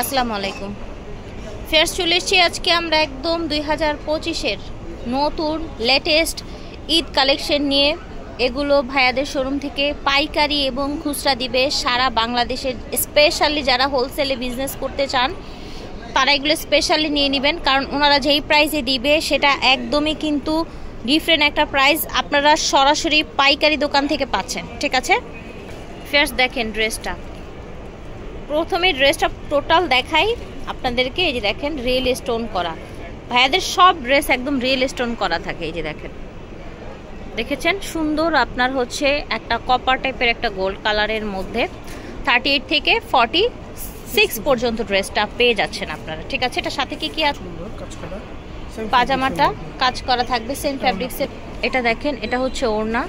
আসসালামু আলাইকুম। ফেয়ার্স চলে এসেছি আজকে আমরা একদম 2025-এর নতুন লেটেস্ট ঈদ কালেকশন নিয়ে। এগুলো ভাইয়াদের শোরুম থেকে পাইকারি এবং খুচরা দিবে সারা বাংলাদেশের। স্পেশালি যারা হোলসেলে বিজনেস করতে চান তারা এগুলো স্পেশালি নিয়ে নেবেন, কারণ ওনারা যেই প্রাইসে দিবে সেটা একদমই কিন্তু ডিফারেন্ট একটা প্রাইস। আপনারা সরাসরি পাইকারি দোকান থেকে পাচ্ছেন, ঠিক আছে? ফেয়ার্স দেখেন ড্রেসটা, প্রথমে ড্রেসটা টোটাল দেখাই আপনাদেরকে। এই যে দেখেন রিয়েল স্টোন করা, ভাইয়াদের সব ড্রেস একদম রিয়েল স্টোন করা থাকে। এই যে দেখেন, দেখেছেন সুন্দর আপনার হচ্ছে একটা কপার টাইপের একটা গোল্ড কালারের মধ্যে 38 থেকে 46 পর্যন্ত ড্রেসটা পেয়ে যাচ্ছেন আপনারা, ঠিক আছে? এটা সাথে কি কি আছে? পাজামাটা কাজ করা থাকবে সেম ফ্যাব্রিক্সের। এটা দেখেন, এটা হচ্ছে ওড়না,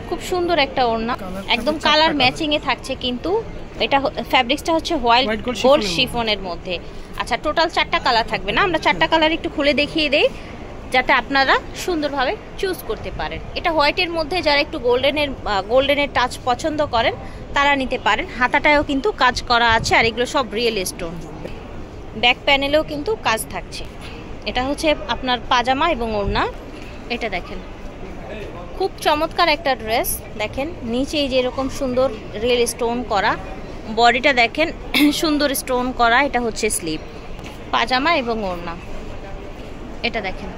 খুব সুন্দর একটা ওড়না, একদম কালার ম্যাচিং এ থাকছে। কিন্তু এটা ফ্যাব্রিক্সটা হচ্ছে হোয়াইট গোল্ড শিফনের মধ্যে। আচ্ছা, টোটাল 4টা কালার থাকবে না? আমরা 4টা কালার একটু খুলে দেখিয়ে দেই যাতে আপনারা সুন্দরভাবে চুজ করতে পারেন। এটা হোয়াইটের মধ্যে যারা একটু গোল্ডেনের টাচ পছন্দ করেন তারা নিতে পারেন। হাতাটায়ও কিন্তু কাজ করা আছে, আর এগুলো সব রিয়েল স্টোন। ব্যাক প্যানেলেও কিন্তু কাজ থাকছে। এটা হচ্ছে আপনার পাজামা এবং ওড়না। এটা দেখেন খুব চমৎকার একটা ড্রেস। দেখেন নিচে যে এরকম সুন্দর রিয়েল স্টোন করা, বডিটা দেখেন সুন্দর স্টোন করা। এটা হচ্ছে স্লিভ, পাজামা এবং ওড়না। এটা দেখেন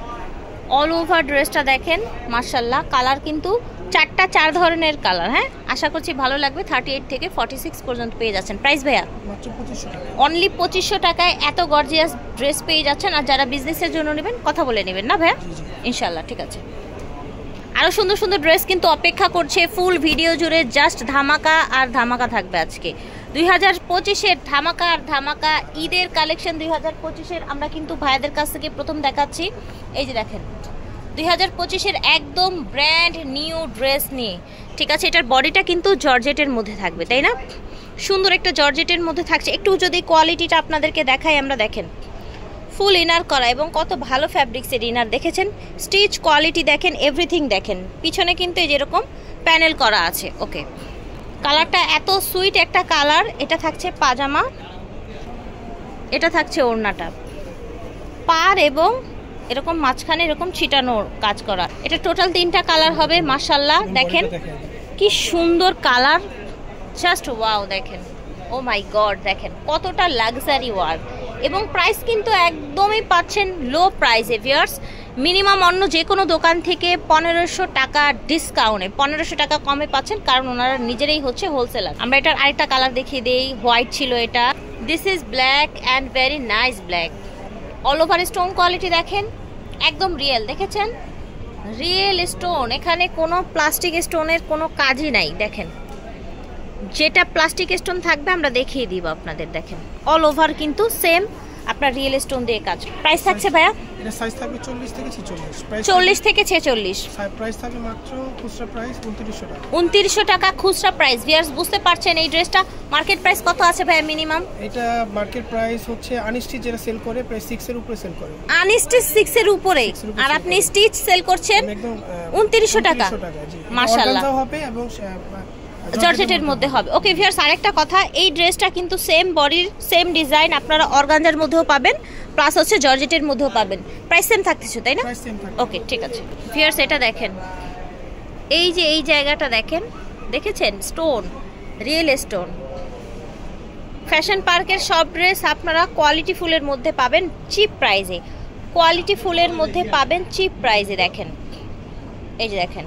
অল ওভার ড্রেসটা দেখেন, মাশাআল্লাহ। কালার কিন্তু 4 ধরনের কালার। হ্যাঁ, আশা করছি ভালো লাগবে। 38 থেকে 46 পর্যন্ত পেয়ে যাচ্ছেন। প্রাইস ভাইয়া অনলি 2500 টাকায় এত গর্জিয়াস ড্রেস পেয়ে যাচ্ছেন। আর যারা বিজনেসের জন্য নেবেন কথা বলে নেবেন না ভাইয়া, ইনশাল্লাহ, ঠিক আছে? আরো সুন্দর সুন্দর ড্রেস কিন্তু অপেক্ষা করছে। ফুল ভিডিও জুড়ে জাস্ট ধামাকা আর ধামাকা থাকবে আজকে। 2025-এর ধামাকা আর ধামাকা ঈদের কালেকশন 2025-এর আমরা কিন্তু ভাইয়াদের কাছ থেকে প্রথম দেখাচ্ছি। এই যে দেখেন 2025-এর একদম ব্র্যান্ড নিউ ড্রেস নিয়ে, ঠিক আছে? এটার বডিটা কিন্তু জর্জেটের মধ্যে থাকবে, তাই না? সুন্দর একটা জর্জেটের মধ্যে থাকছে। একটু যদি কোয়ালিটিটা আপনাদেরকে দেখাই আমরা, দেখেন ফুল ইনার করা এবং কত ভালো ফ্যাব্রিক্সের ইনার। দেখেছেন স্টিচ কোয়ালিটি দেখেন, এভরিথিং দেখেন। পিছনে কিন্তু এই যেরকম প্যানেল করা আছে। ওকে, কালারটা এত সুইট একটা কালার। এটা থাকছে পাজামা, এটা থাকছে ওড়নাটা, পার এবং এরকম মাঝখানে এরকম ছিটানোর কাজ করা। এটা টোটাল 3টা কালার হবে। মাশাআল্লাহ, দেখেন কি সুন্দর কালার, জাস্ট ওয়াও। দেখেন ও মাই গড, দেখেন কতটা লাক্সারি ওয়ার্ক। এবং প্রাইস কিন্তু একদমই পাচ্ছেন লো প্রাইসে ভিউয়ার্স। মিনিমাম অন্য যে কোনো দোকান থেকে 1500 টাকা ডিসকাউন্টে 1500 টাকা কমে পাচ্ছেন, কারণ ওনারা নিজেরাই হচ্ছে হোলসেলার। আমরা এটার আরেকটা কালার দেখিয়ে দেই। হোয়াইট ছিল এটা, this is black and very nice black. All over stone quality দেখেন, একদম রিয়েল। দেখেছেন রিয়েল স্টোন, এখানে কোনো প্লাস্টিক স্টোনের কোনো কাজই নাই। দেখেন যেটা প্লাস্টিক স্টোন থাকবে আমরা দেখিয়ে দিব আপনাদের। দেখেন অল ওভার কিন্তু সেম আপনার রিয়েল স্টোন দিয়ে কাজ। প্রাইস থাকছে ভাইয়া? এটা সাইজ থাকবে 40 থেকে 46। 40 থেকে 46। প্রাইস থাকবে মাত্র খুচরা প্রাইস 2900 টাকা। 2900 টাকা খুচরা প্রাইস। ভিউয়ার্স বুঝতে পারছেন এই ড্রেসটা মার্কেট প্রাইস কত আছে ভাইয়া মিনিমাম? এটা মার্কেট প্রাইস হচ্ছে আনস্টিচ যেটা সেল করে প্রাইস 6 এর উপরে সেল করে। আনস্টিচ 6 এর উপরে, আর আপনি স্টিচ সেল করছেন একদম 2900 টাকা। মাশাআল্লাহ, হবে এবং জর্জেটের মধ্যে হবে। ওকে ভিউয়ার্স, আরেকটা কথা, এই ড্রেসটা কিন্তু সেম বডির সেম ডিজাইন আপনারা অর্গানজার মধ্যেও পাবেন, প্লাস হচ্ছে জর্জেটের মধ্যেও পাবেন। প্রাইস সেম থাকতেছে, তাই না? ওকে, ঠিক আছে। ভিউয়ার্স এটা দেখেন, এই যে এই জায়গাটা দেখেন, দেখেছেন স্টোন, রিয়েল স্টোন। ফ্যাশন পার্কের সব ড্রেস আপনারা কোয়ালিটি ফুলের মধ্যে পাবেন চিপ প্রাইসে। কোয়ালিটি ফুলের মধ্যে পাবেন চিপ প্রাইসে। দেখেন এই যে দেখেন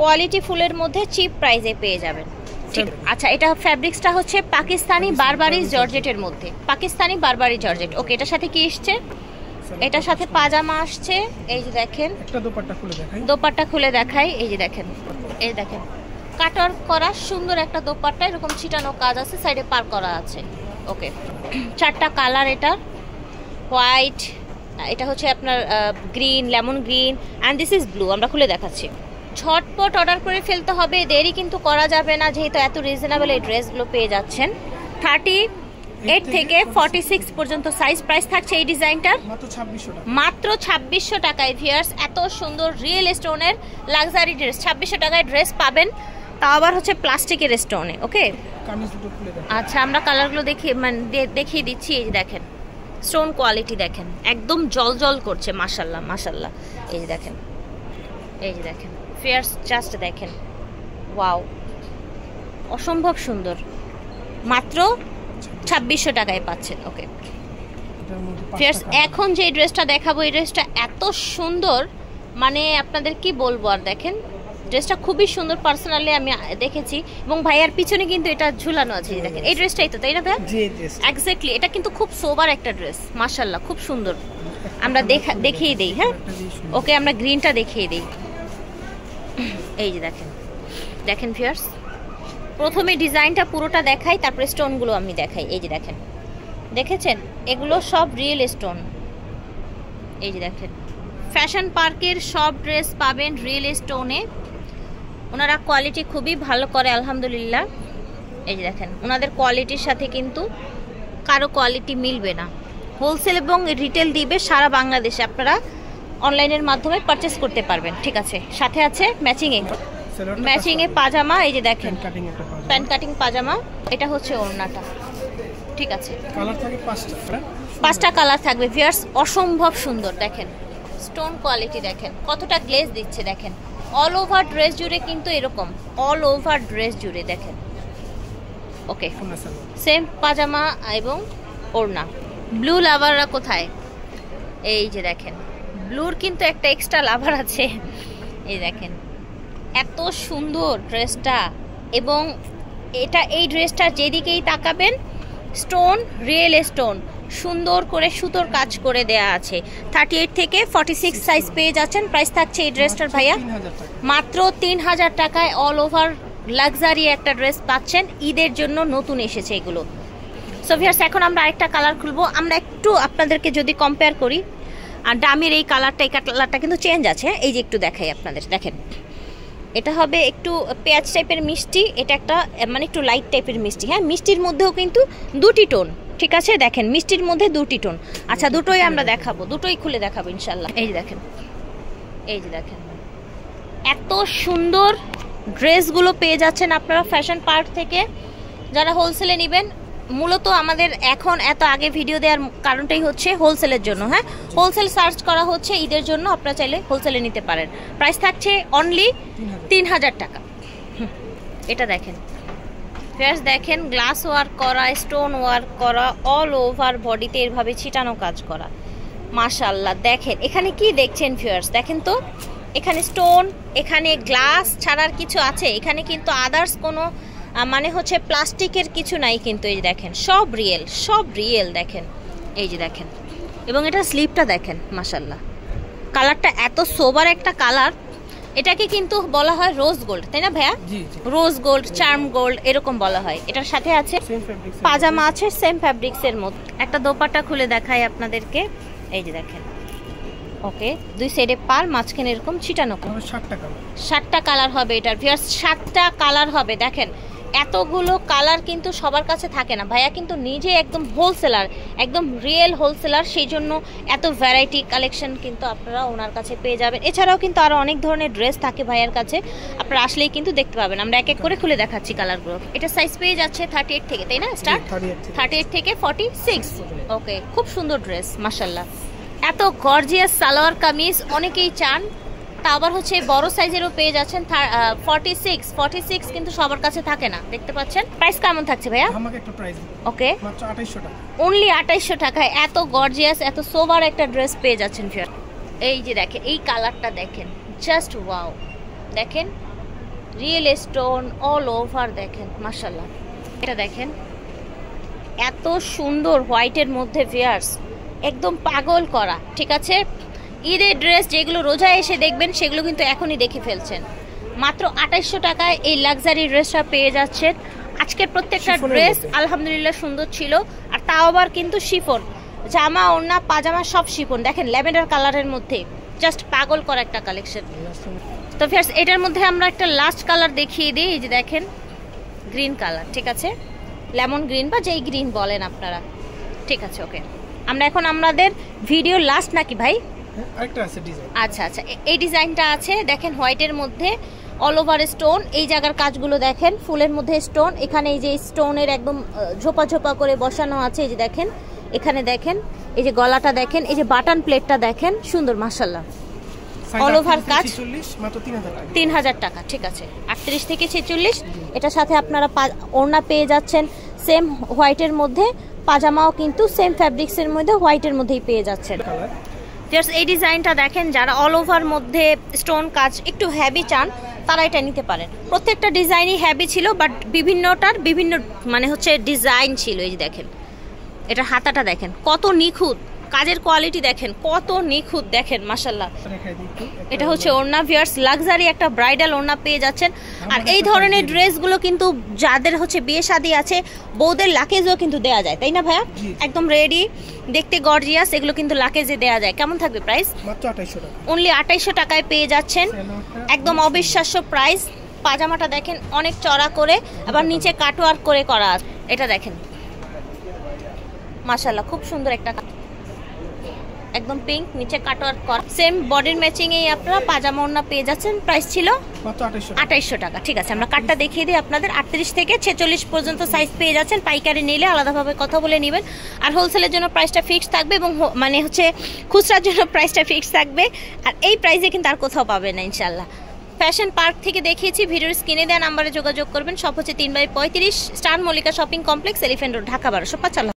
কোয়ালিটি ফুলের মধ্যে চিপ প্রাইসে পেয়ে যাবেন, ঠিক? আচ্ছা, এটা ফ্যাব্রিক্সটা হচ্ছে পাকিস্তানি বারবারি জর্জেটের মধ্যে, পাকিস্তানি বারবারি জর্জেট। ওকে, এটার সাথে কি আসছে? এটার সাথে পাজামা আসছে। এই যে দেখেন একটা দোপাট্টা খুলে দেখাই, দোপাট্টা খুলে দেখাই। এই যে দেখেন, এই দেখেন কাটওয়ার্ক করা সুন্দর একটা দোপাট্টা, এরকম ছিটানো কাজ আছে, সাইডে পার করা আছে। ওকে, 4টা কালার এটার। হোয়াইট, এটা হচ্ছে আপনার green, lemon green, and this is blue. আমরা খুলে দেখাচ্ছি। ঝটপট অর্ডার করে ফেলতে হবে, দেরি কিন্তু করা যাবে না, যেহেতু এত রিজনেবল এই ড্রেসগুলো পেয়ে যাচ্ছেন। 38 থেকে 46 পর্যন্ত সাইজ। প্রাইস থাকছে এই ডিজাইনটার মাত্র 2600 টাকায়। ভিউয়ার্স এত সুন্দর রিয়েল স্টোনের লাক্সারি ড্রেস 2600 টাকায় ড্রেস পাবেন। তা আবার হচ্ছে প্লাস্টিকের স্টোনে। ওকে, কামিজ দুটো খুলে দেন। আচ্ছা আমরা কালারগুলো দেখিয়ে দিচ্ছি। এই যে দেখেন স্টোন কোয়ালিটি দেখেন, একদম জল জল করছে, মাশাল্লাহ মাশাল্লাহ। এই যে দেখেন, এই যে দেখেন ফিয়ার্স, জাস্ট দেখেন, ওয়াও, অসম্ভব সুন্দর। মাত্র 2600 টাকায় পাচ্ছেন। ওকে ফিয়ার্স, এখন যে ড্রেসটা দেখাবো এই ড্রেসটা এত সুন্দর, মানে আপনাদের কি বলবো আর। দেখেন ড্রেসটা খুবই সুন্দর, পার্সোনালি আমি দেখেছি, এবং ভাইয়ার পিছনে কিন্তু এটা ঝুলানো আছে। দেখেন এই ড্রেসটাই তো, তাই না ভাইয়া? জি ড্রেস এক্স্যাক্টলি, এটা কিন্তু খুব সোবার একটা ড্রেস, মাশাআল্লাহ খুব সুন্দর। আমরা দেখিয়ে দেই। হ্যাঁ ওকে, আমরা গ্রিনটা দেখিয়ে দেই। এই যে দেখেন, দেখেন ভিউয়ার্স, প্রথমে ডিজাইনটা পুরোটা দেখাই, তারপরে স্টোনগুলো আমি দেখাই। এই যে দেখেন, দেখেছেন এগুলো সব রিয়েল স্টোন। এই যে দেখেন, ফ্যাশন পার্কের সব ড্রেস পাবেন রিয়েল স্টোনে। ওনারা কোয়ালিটি খুবই ভালো করে আলহামদুলিল্লাহ। এই যে দেখেন, ওনাদের কোয়ালিটির সাথে কিন্তু কারো কোয়ালিটি মিলবে না। হোলসেল এবং রিটেল দিবে সারা বাংলাদেশে, আপনারা অনলাইনের মাধ্যমে পারচেস করতে পারবেন। ঠিক আছে, সাথে আছে ম্যাচিংয়ে পাজামা। এই যে দেখেন প্যান্ট কাটিং পাজামা, এটা হচ্ছে ওড়নাটা। ঠিক আছে, কালার থাকে 5টা কালার থাকবে ভিউয়ার্স, অসম্ভব সুন্দর। দেখেন স্টোন কোয়ালিটি দেখেন, কতটা গ্লেজ দিচ্ছে দেখেন। অল ওভার ড্রেস জুড়ে কিন্তু এরকম, অল ওভার ড্রেস জুড়ে দেখেন। ওকে, সেম পাজামা এবং ওড়না। ব্লু লাভাররা কোথায়? এই যে দেখেন, ব্লুর কিন্তু একটা এক্সট্রা লাভার আছে। এই দেখেন এত সুন্দর ড্রেসটা, এবং এটা এই ড্রেসটা যেদিকেই তাকাবেন স্টোন, রিয়েল স্টোন, সুন্দর করে সুতোর কাজ করে দেয়া আছে। 38 থেকে 46 সাইজ পেয়ে যাচ্ছেন। প্রাইস থাকছে এই ড্রেসটার ভাইয়া মাত্র 3000 টাকায়। অল ওভার লাক্সারি একটা ড্রেস পাচ্ছেন, ঈদের জন্য নতুন এসেছে এগুলো। সো ভিউয়ার্স, এখন আমরা আরেকটা কালার খুলবো। আমরা একটু আপনাদেরকে যদি কম্পেয়ার করি, আর দামের এই কালারটা কিন্তু চেঞ্জ আছে। এই যে একটু দেখাই আপনাদের, দেখেন এটা হবে একটু পেঁয়াজ টাইপের মিষ্টি, এটা একটা মানে একটু লাইট টাইপের মিষ্টি। হ্যাঁ, মিষ্টির মধ্যেও কিন্তু দুটি টোন। ঠিক আছে, দেখেন মিষ্টির মধ্যে দুটি টোন। আচ্ছা, দুটোই আমরা দেখাবো, দুটোই খুলে দেখাবো ইনশাল্লাহ। এই যে দেখেন, এই যে দেখেন এত সুন্দর ড্রেসগুলো পেয়ে যাচ্ছেন আপনারা ফ্যাশন পার্ক থেকে। যারা হোলসেলে নেবেন, মূলত আমাদের এখন এত আগে ভিডিও দেওয়ার কারণটাই হচ্ছে হোলসেলের জন্য। হ্যাঁ, হোলসেল সার্চ করা হচ্ছে ঈদের জন্য, আপনারা চাইলে হোলসেলে নিতে পারেন। প্রাইস থাকছে অনলি 3000 টাকা। এটা দেখেন ফিয়ার্স, দেখেন গ্লাস ওয়ার্ক করা, স্টোন ওয়ার্ক করা, অল ওভার বডিতে এভাবে ছিটানো কাজ করা, মাশাআল্লাহ। দেখেন এখানে কি দেখছেন ফিয়ার্স, দেখেন তো এখানে স্টোন, এখানে গ্লাস ছাড়ার কিছু আছে, এখানে কিন্তু আদার্স কোনো মানে হচ্ছে প্লাস্টিকের কিছু নাই কিন্তু। এই যে দেখেন সব রিয়েল, সব রিয়েল। দেখেন এই যে দেখেন, এবং এটা স্লিপটা দেখেন, মাশাআল্লাহ কালারটা এত সোবার একটা কালার। এটাকে কিন্তু বলা হয় রোজ গোল্ড, তাই না ভাইয়া? রোজ গোল্ড, চার্ম গোল্ড এরকম বলা হয়। এটার সাথে আছে পাজামা আছে সেম ফ্যাব্রিক্সের মধ্যে। একটা দোপাট্টা খুলে দেখাই আপনাদেরকে। এই যে দেখেন, ওকে, দুই সাইডে পার, মাঝখানে এরকম ছিটানো। 7টা কালার হবে এটার ভিউয়ার্স, 7টা কালার হবে। দেখেন এতগুলো কালার কিন্তু সবার কাছে থাকে না। ভাইয়া কিন্তু নিজে একদম হোলসেলার, একদম রিয়েল হোলসেলার, সেই জন্য এত ভ্যারাইটি কালেকশন কিন্তু আপনারা ওনার কাছে পেয়ে যাবেন। এছাড়াও কিন্তু আরও অনেক ধরনের ড্রেস থাকে ভাইয়ার কাছে, আপনারা আসলেই কিন্তু দেখতে পাবেন। আমরা এক এক করে খুলে দেখাচ্ছি কালারগুলো। এটা সাইজ পেয়ে যাচ্ছে 38 থেকে, তাই না? স্টার্ট 38 থেকে 46। ওকে, খুব সুন্দর ড্রেস মাশাআল্লাহ। এত গর্জিয়াস সালোয়ার কামিজ অনেকেই চান, তা আবার হচ্ছে বড় সাইজেরও পেয়ে যাচ্ছেন। 46 কিন্তু সবার কাছে থাকে না, দেখতে পাচ্ছেন। প্রাইস কেমন থাকছে ভাইয়া? আমাকে একটা প্রাইস ওকে, মাত্র 2800 টাকা। অনলি 2800 টাকায় এত গর্জিয়াস, এত সোবার একটা ড্রেস পেয়ে যাচ্ছেন ফিয়ার। এই যে দেখেন, এই কালারটা দেখেন, জাস্ট ওয়াও। দেখেন রিয়েল স্টোন অল ওভার, দেখেন মাশাআল্লাহ। এটা দেখেন এত সুন্দর হোয়াইটের মধ্যে ভিয়ার্স, একদম পাগল করা। ঠিক আছে, ঈদের ড্রেস যেগুলো রোজা এসে দেখবেন সেগুলো কিন্তু এখনই দেখে ফেলছেন। মাত্র 2800 টাকায় এই লাক্সারি ড্রেসটা পেয়ে যাচ্ছেন। আজকের প্রত্যেকটা ড্রেস আলহামদুলিল্লাহ সুন্দর ছিল, আর তাও আবার কিন্তু শিফন, জামা ওড়না পাজামা সব শিফন। দেখেন ল্যাভেন্ডার কালারের মধ্যে জাস্ট পাগল করা একটা কালেকশন। তো ফিয়ার্স, এটার মধ্যে আমরা একটা লাস্ট কালার দেখিয়ে দিই। এই যে দেখেন গ্রিন কালার, ঠিক আছে, লেমন গ্রিন বা যেই গ্রিন বলেন আপনারা। ঠিক আছে, ওকে, আমরা এখন আমাদের ভিডিও লাস্ট নাকি ভাই? আরেকটা আছে ডিজাইন। আচ্ছা আচ্ছা, এই ডিজাইনটা আছে দেখেন হোয়াইটের মধ্যে, অল ওভার স্টোন। এই জায়গার কাজগুলো দেখেন, ফুলের মধ্যে স্টোন, এখানে এই যে স্টোনের একদম ঝোপা ঝোপা করে বসানো আছে। এই যে দেখেন, এখানে দেখেন, এই যে গলাটা দেখেন, এই যে বাটন প্লেটটা দেখেন, সুন্দর মাশাআল্লাহ। অল ওভার কাজ মাত্র 3000 টাকা। ঠিক আছে, 38 থেকে 46। এটার সাথে আপনারা ওড়না পেয়ে যাচ্ছেন সেম হোয়াইটের মধ্যে, পাজামাও কিন্তু সেম ফ্যাব্রিক্সের মধ্যে হোয়াইটের মধ্যেই পেয়ে যাচ্ছেন। জাস্ট এই ডিজাইনটা দেখেন, যারা অল ওভার মধ্যে স্টোন কাজ একটু হেভি চান তারা এটা নিতে পারেন। প্রত্যেকটা ডিজাইনই হেভি ছিল, বাট বিভিন্নটার বিভিন্ন মানে হচ্ছে ডিজাইন ছিল। এই যে দেখেন, এটা হাতাটা দেখেন কত নিখুঁত, কাজের কোয়ালিটি দেখেন কত নিখুঁত, দেখেন মাশাআল্লাহ। এটা হচ্ছে ওড়না ভিউয়ার্স, লাক্সারি একটা ব্রাইডাল ওড়না পেয়ে যাচ্ছেন। আর এই ধরনের ড্রেসগুলো কিন্তু যাদের হচ্ছে বিয়ে শাদী আছে, বউদের লাকেজও কিন্তু দেওয়া যায়, তাই না ভাইয়া? একদম রেডি, দেখতে গর্জিয়াস, এগুলো কিন্তু লাকেজে দেওয়া যায়। কেমন থাকবে প্রাইস? মাত্র 2800 টাকা। অনলি 2800 টাকায় পেয়ে যাচ্ছেন, একদম অবিশ্বাস্য প্রাইস। পাজামাটা দেখেন অনেক চড়া করে, আবার নিচে কাটওয়ার্ক করে করা আছে। এটা দেখেন মাশাআল্লাহ, খুব সুন্দর একটা, একদম পিঙ্ক, নিচে কাটওয়ার্ক করা, সেম বডির ম্যাচিং এই আপনারা পাজামা ওড়না পেয়ে যাচ্ছেন। প্রাইস ছিল মাত্র 2800 টাকা। ঠিক আছে, আমরা কাটটা দেখিয়ে দিই আপনাদের। 38 থেকে 46 পর্যন্ত সাইজ পেয়ে যাচ্ছেন। পাইকারি নিলে আলাদাভাবে কথা বলে নেবেন, আর হোলসেলের জন্য প্রাইসটা ফিক্সড থাকবে, এবং মানে হচ্ছে খুচরার জন্য প্রাইসটা ফিক্সড থাকবে। আর এই প্রাইসে কিন্তু আর কোথাও পাবেন না ইনশাল্লাহ। ফ্যাশন পার্ক থেকে দেখিয়েছি, ভিডিওর স্ক্রিনে দেওয়া নাম্বারে যোগাযোগ করবেন। সব হচ্ছে 3/35 star Mallika shopping complex, elephant road, Dhaka 1200।